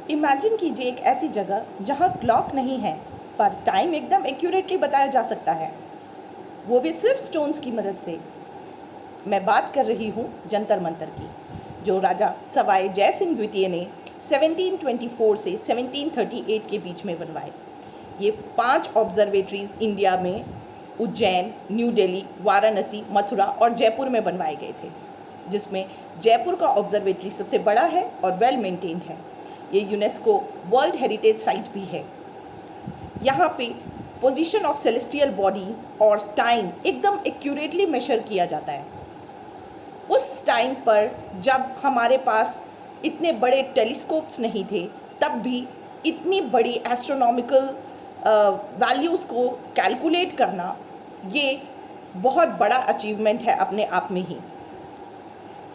Imagine कीजिए एक ऐसी जगह जहाँ क्लॉक नहीं है पर टाइम एकदम एक्यूरेटली बताया जा सकता है, वो भी सिर्फ स्टोन्स की मदद से। मैं बात कर रही हूँ जंतर मंतर की, जो राजा सवाई जय सिंह द्वितीय ने 1724 से 1738 के बीच में बनवाए। ये 5 ऑब्जर्वेटरीज इंडिया में उज्जैन, न्यू दिल्ली, वाराणसी, मथुरा और जयपुर में बनवाए गए थे, जिसमें जयपुर का ऑब्जर्वेटरी सबसे बड़ा है और वेल मेंटेन्ड है। ये यूनेस्को वर्ल्ड हेरिटेज साइट भी है। यहाँ पे पोजीशन ऑफ सेलेस्टियल बॉडीज़ और टाइम एकदम एक्यूरेटली मेजर किया जाता है। उस टाइम पर जब हमारे पास इतने बड़े टेलीस्कोप्स नहीं थे, तब भी इतनी बड़ी एस्ट्रोनॉमिकल वैल्यूज़ को कैलकुलेट करना, ये बहुत बड़ा अचीवमेंट है अपने आप में ही।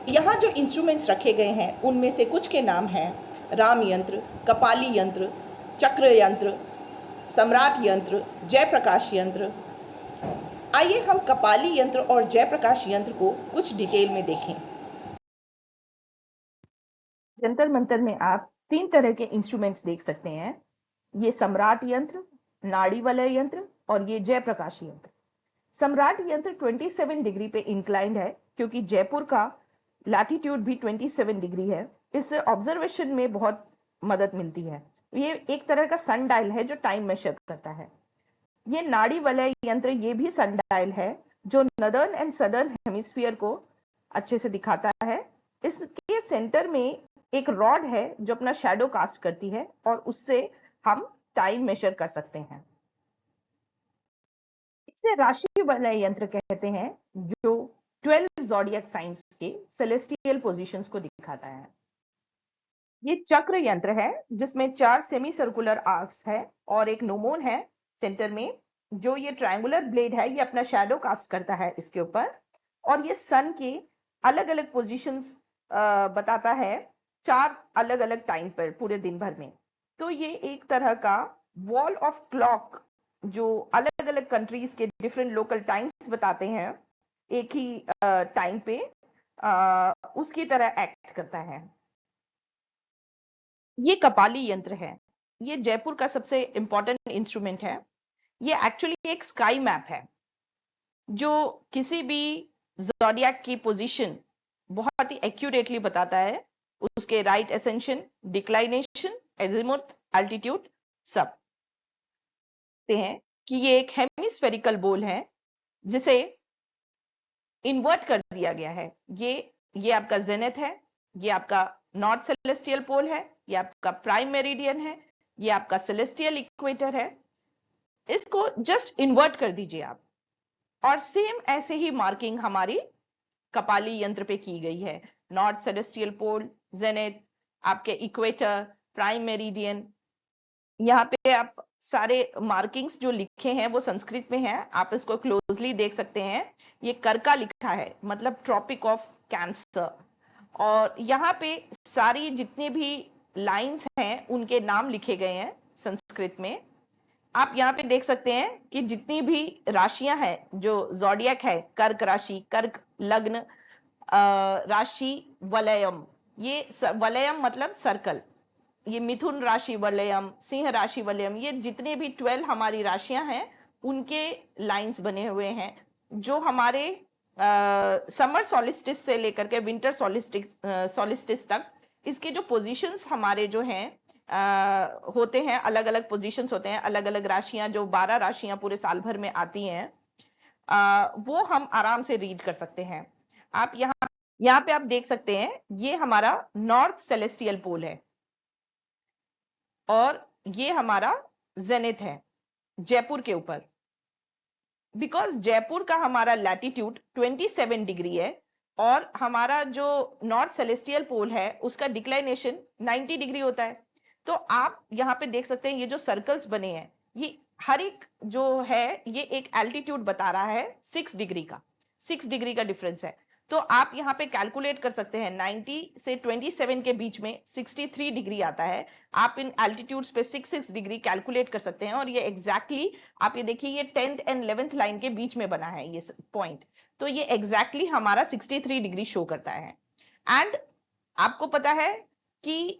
यहाँ जो इंस्ट्रूमेंट्स रखे गए हैं उनमें से कुछ के नाम हैं राम यंत्र, कपाली यंत्र, चक्र यंत्र, सम्राट यंत्र, जयप्रकाश यंत्र। आइए हम कपाली यंत्र और जयप्रकाश यंत्र को कुछ डिटेल में देखें। जंतर मंतर में आप 3 तरह के इंस्ट्रूमेंट्स देख सकते हैं। ये सम्राट यंत्र, नाड़ी वलय यंत्र और ये जयप्रकाश यंत्र। सम्राट यंत्र 27 डिग्री पे इंक्लाइंड है, क्योंकि जयपुर का लैटिट्यूड भी 27 डिग्री है। इससे ऑब्जर्वेशन में बहुत मदद मिलती है। ये एक तरह का सन डायल है जो टाइम मेजर करता है। ये नाड़ी वलय यंत्र ये भी सन डायल है जो नदर्न एंड सदर्न हेमिस्फीयर को अच्छे से दिखाता है। इसके सेंटर में एक रॉड है जो अपना शैडो कास्ट करती है और उससे हम टाइम मेजर कर सकते हैं। इसे राशि वलय यंत्र कहते हैं, जो 12 ज़ोडिएक साइंस के सेलेस्टियल पोजीशंस को दिखाता है। ये चक्र यंत्र है जिसमें 4 सेमी सर्कुलर आर्क्स है और एक नोमोन है सेंटर में। जो ये ट्रायंगुलर ब्लेड है ये अपना शैडो कास्ट करता है इसके ऊपर, और ये सन के अलग अलग पोजीशंस बताता है 4 अलग अलग टाइम पर पूरे दिन भर में। तो ये एक तरह का वॉल ऑफ क्लॉक जो अलग अलग कंट्रीज के डिफरेंट लोकल टाइम्स बताते हैं एक ही टाइम पे, उसकी तरह एक्ट करता है। ये कपाली यंत्र है। ये जयपुर का सबसे इंपॉर्टेंट इंस्ट्रूमेंट है। ये एक्चुअली एक स्काई मैप है जो किसी भी ज़ोडिएक की पोजीशन बहुत ही एक्यूरेटली बताता है, उसके right ascension, declination, azimuth, altitude सब। देखते हैं कि ये एक हेमिस्फेरिकल बोल है जिसे इन्वर्ट कर दिया गया है। ये आपका जेनिथ है, ये आपका नॉर्थ सेलेस्टियल पोल है, ये आपका प्राइम मेरिडियन है, ये आपका सेलेस्टियल इक्वेटर है। इसको जस्ट इन्वर्ट कर दीजिए आप, और सेम ऐसे ही मार्किंग हमारी कपाली यंत्र पे की गई है। नॉर्थ सेलेस्टियल पोल, जेनिथ, आपके इक्वेटर, प्राइम मेरिडियन। यहाँ पे आप सारे मार्किंग्स जो लिखे हैं वो संस्कृत में हैं, आप इसको क्लोजली देख सकते हैं। ये करका लिखा है, मतलब ट्रॉपिक ऑफ कैंसर। और यहाँ पे सारी जितने भी लाइंस हैं उनके नाम लिखे गए हैं संस्कृत में। आप यहाँ पे देख सकते हैं कि जितनी भी राशियां हैं जो ज़ोडिएक है, कर्क राशि, कर्क लग्न, राशि वलयम, ये वलयम मतलब सर्कल, ये मिथुन राशि वलयम, सिंह राशि वलयम, ये जितने भी 12 हमारी राशियां हैं उनके लाइंस बने हुए हैं, जो हमारे समर सॉलिस्टिस से लेकर के विंटर सॉलिस्टिस तक इसके जो पोजीशंस हमारे जो हैं होते हैं, अलग अलग पोजीशंस होते हैं, अलग अलग राशियां, जो 12 राशियां पूरे साल भर में आती हैं, वो हम आराम से रीड कर सकते हैं। आप यहाँ पे आप देख सकते हैं ये हमारा नॉर्थ सेलेस्टियल पोल है और ये हमारा जेनिथ है जयपुर के ऊपर। बिकॉज जयपुर का हमारा लैटिट्यूड 27 डिग्री है और हमारा जो नॉर्थ सेलेस्टियल पोल है उसका डिक्लाइनेशन 90 डिग्री होता है। तो आप यहाँ पे देख सकते हैं ये जो सर्कल्स बने हैं, ये हर एक जो है ये एक एल्टीट्यूड बता रहा है 6 डिग्री का, 6 डिग्री का डिफरेंस है। तो आप यहाँ पे कैलकुलेट कर सकते हैं 90 से 27 के बीच में 63 डिग्री आता है। आप इन एल्टीट्यूड्स पे 6 डिग्री कैलकुलेट कर सकते हैं, और ये एग्जैक्टली आप ये देखिए ये 10th एंड 11th लाइन के बीच में बना है ये पॉइंट। तो ये एग्जैक्टली हमारा 63 डिग्री शो करता है। एंड आपको पता है कि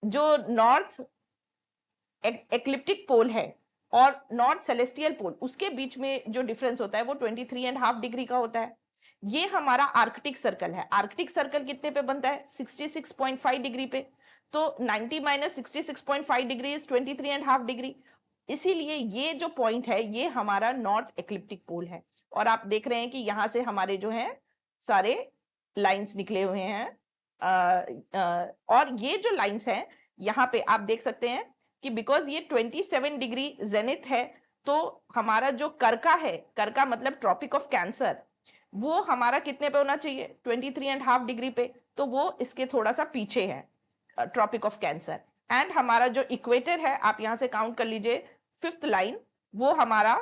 जो नॉर्थ एक्लिप्टिक पोल है और नॉर्थ सेलेस्टियल पोल, उसके बीच में जो डिफरेंस होता है वो 23.5 डिग्री का होता है। ये हमारा आर्कटिक सर्कल है। आर्कटिक सर्कल कितने पे बनता है? 66.5 डिग्री पे। तो 90 माइनस 66.5 डिग्री इज 23.5 डिग्री। इसीलिए ये जो पॉइंट है ये हमारा नॉर्थ एक्लिप्टिक पोल है। और आप देख रहे हैं कि यहां से हमारे जो है सारे लाइंस निकले हुए हैं। और ये जो लाइंस हैं यहाँ पे आप देख सकते हैं कि बिकॉज ये 27 डिग्री जेनिथ है, तो हमारा जो कर्का है, कर्का मतलब ट्रॉपिक ऑफ कैंसर, वो हमारा कितने पे होना चाहिए? 23.5 डिग्री पे। तो वो इसके थोड़ा सा पीछे है, ट्रॉपिक ऑफ कैंसर। एंड हमारा जो इक्वेटर है, आप यहां से काउंट कर लीजिए, 5th लाइन, वो हमारा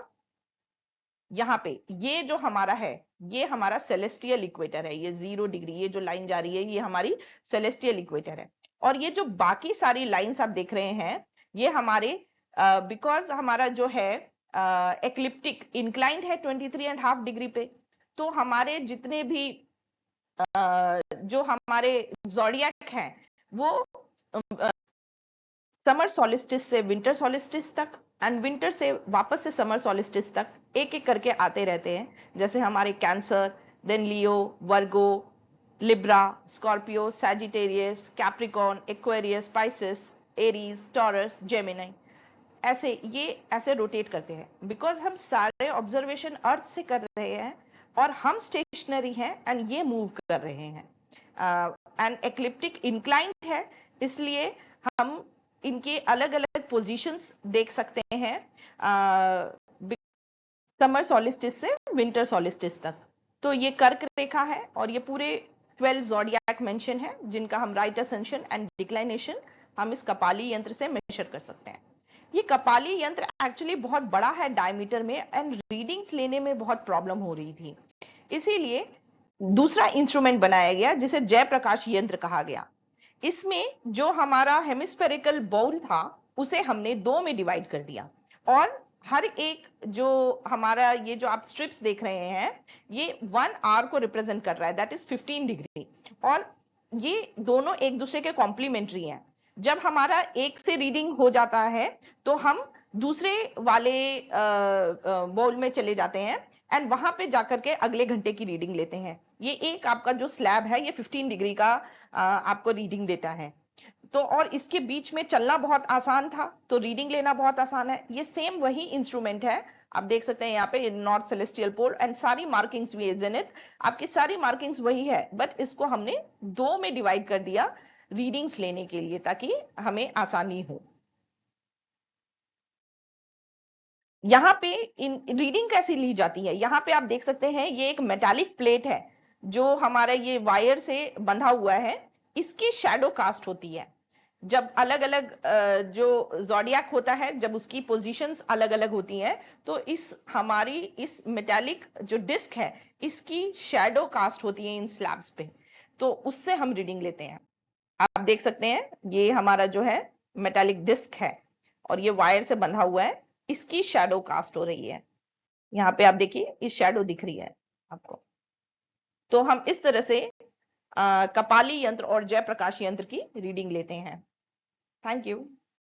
यहाँ पे, ये जो हमारा है ये हमारा सेलेस्टियल इक्वेटर है। ये 0 डिग्री, ये जो लाइन जा रही है ये हमारी सेलेस्टियल इक्वेटर है। और ये जो बाकी सारी लाइंस आप देख रहे हैं ये हमारे बिकॉज हमारा जो है एक्लिप्टिक इंक्लाइंड है 23.5 डिग्री पे, तो हमारे जितने भी जो हमारे ज़ोडिएक हैं वो समर सॉलिस्टिस से विंटर सॉलिस्टिस तक एंड विंटर से वापस से समर सॉलिस्टिस तक एक एक करके आते रहते हैं। जैसे हमारे cancer, then Leo, Virgo, Libra, Scorpio, Sagittarius, Capricorn, Aquarius, Pisces, Aries, Taurus, Gemini, ऐसे ये ऐसे रोटेट करते हैं। बिकॉज हम सारे ऑब्जर्वेशन अर्थ से कर रहे हैं और हम स्टेशनरी हैं एंड ये मूव कर रहे हैं। एंड एक्लिप्टिक इंक्लाइंड है, इसलिए हम इनके अलग अलग पोजीशंस देख सकते हैं समर सॉलिस्टिस से विंटर सॉलिस्टिस तक। तो ये कर्क रेखा है और ये पूरे 12 ज़ोडिएक मेंशन है जिनका हम राइट असेंशन एंड डिक्लाइनेशन हम इस कपाली यंत्र से मेजर कर सकते हैं। ये कपाली यंत्र एक्चुअली बहुत बड़ा है डायमीटर में एंड रीडिंग्स लेने में बहुत प्रॉब्लम हो रही थी, इसीलिए दूसरा इंस्ट्रूमेंट बनाया गया जिसे जयप्रकाश यंत्र कहा गया। इसमें जो हमारा हेमिस्फेरिकल बाउल था उसे हमने 2 में डिवाइड कर दिया और हर एक जो हमारा ये जो आप स्ट्रिप्स देख रहे हैं ये 1 आवर को रिप्रेजेंट कर रहा है, दैट इज 15 डिग्री। और ये दोनों एक दूसरे के कॉम्प्लीमेंट्री हैं। जब हमारा एक से रीडिंग हो जाता है तो हम दूसरे वाले बाउल में चले जाते हैं एंड वहां पे जाकर के अगले घंटे की रीडिंग लेते हैं। ये एक आपका जो स्लैब है ये 15 डिग्री का आपको रीडिंग देता है। तो और इसके बीच में चलना बहुत आसान था, तो रीडिंग लेना बहुत आसान है। ये सेम वही इंस्ट्रूमेंट है, आप देख सकते हैं यहाँ पे नॉर्थ सेलेस्टियल पोल एंड सारी मार्किंग्स भी है जेनिथ, आपकी सारी मार्किंग्स वही है, बट इसको हमने 2 में डिवाइड कर दिया रीडिंग्स लेने के लिए ताकि हमें आसानी हो। यहाँ पे रीडिंग कैसी ली जाती है, यहाँ पे आप देख सकते हैं ये एक मेटालिक प्लेट है जो हमारा ये वायर से बंधा हुआ है, इसकी शैडो कास्ट होती है। जब अलग अलग जो ज़ोडिएक होता है जब उसकी पोजीशंस अलग अलग होती हैं तो इस हमारी इस मेटालिक जो डिस्क है इसकी शैडो कास्ट होती है इन स्लैब्स पे, तो उससे हम रीडिंग लेते हैं। आप देख सकते हैं ये हमारा जो है मेटालिक डिस्क है और ये वायर से बंधा हुआ है, इसकी शैडो कास्ट हो रही है। यहाँ पे आप देखिए इस शैडो दिख रही है आपको। तो हम इस तरह से कपाली यंत्र और जयप्रकाश यंत्र की रीडिंग लेते हैं। Thank you.